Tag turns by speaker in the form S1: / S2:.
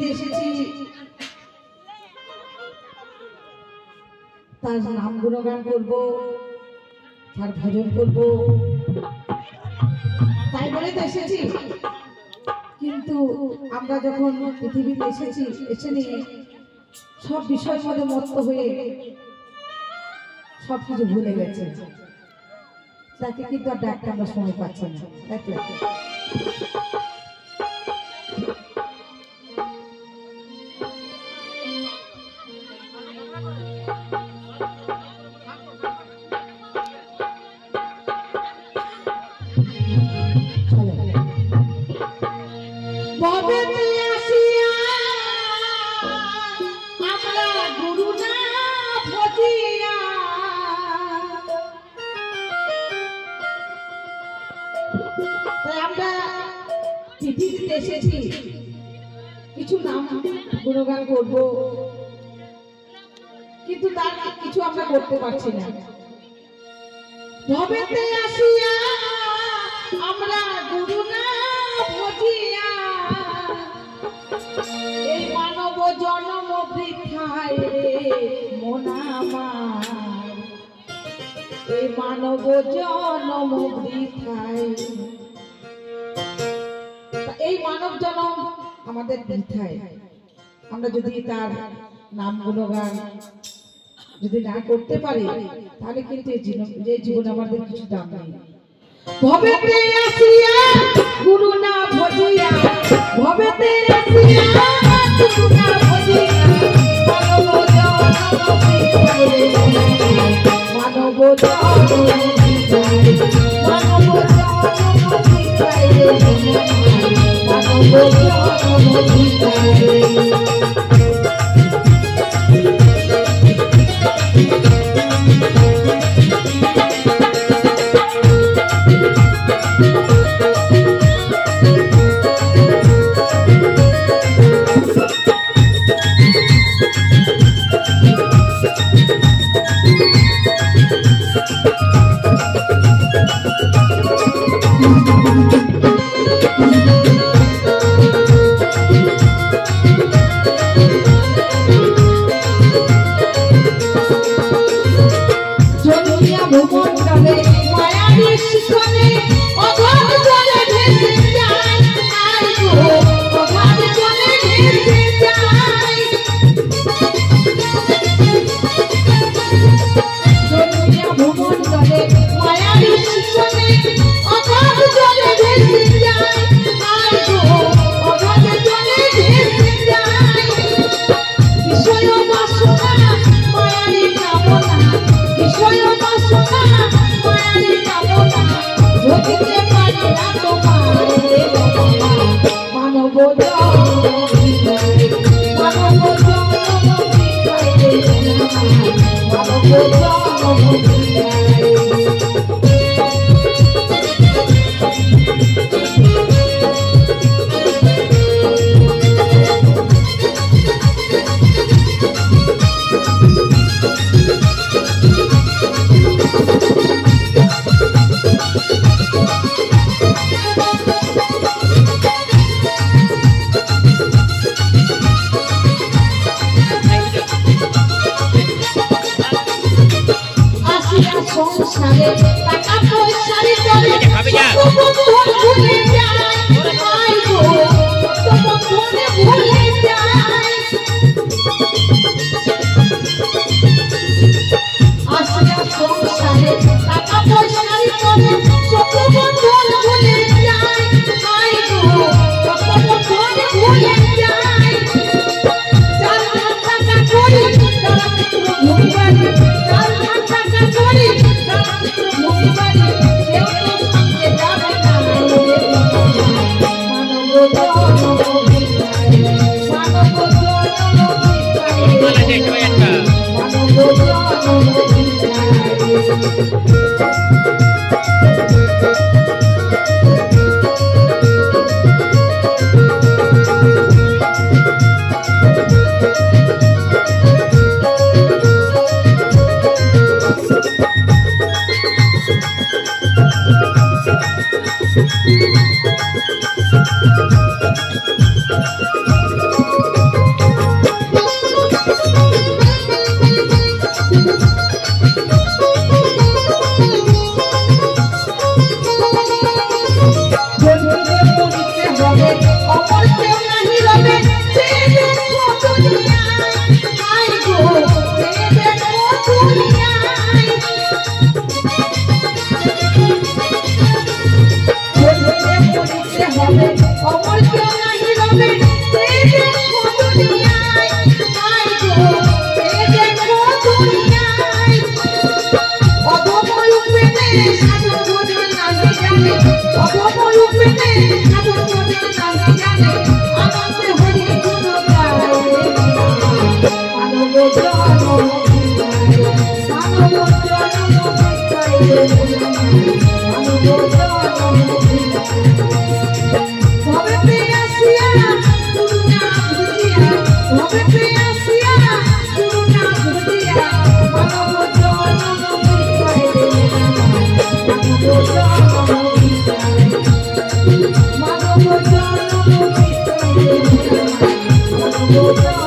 S1: পৃথিবীতে এসেছি তার নাম গুণগান করব, তার ভজন করব, তাই বলে তো এসেছি। কিন্তু আমরা যখন পৃথিবীতে এসেছি, এসে নিয়ে সব বিষয়ের মধ্যে মত্ত হয়ে সবকিছু ভুলে গেছে, তাকে কিন্তু আর ডাকতে আমরা সময় পাচ্ছি না। আমরা পৃথিবীতে এসেছি কিছু নাম গুণগান করব, কিন্তু তার কিছু আমরা করতে পারছি না। ভবেতে আসিয়া আমরা গুরু না ভজিয়া, এই মানব জন্ম বৃথায় রে মন আমার, এই মানব জন্ম বৃথায়। এই মানব জন্ম আমাদের বৃথায়। আমরা যদি তার নাম গুণগান যদি না করতে পারি, তাহলে কিন্তু এই জীবন আমাদের কিছু দাম নেই। ভবেতে আসিয়া গুরু না ভজিয়া, ভবেতে আসিয়া গুরু না ভজিয়া, মানব জন্ম বৃথায় রে মানব জন্ম বৃথায়, মানব জন্ম বৃথায় রে মানব জন্ম বৃথায়। সংসারে টাকা মানব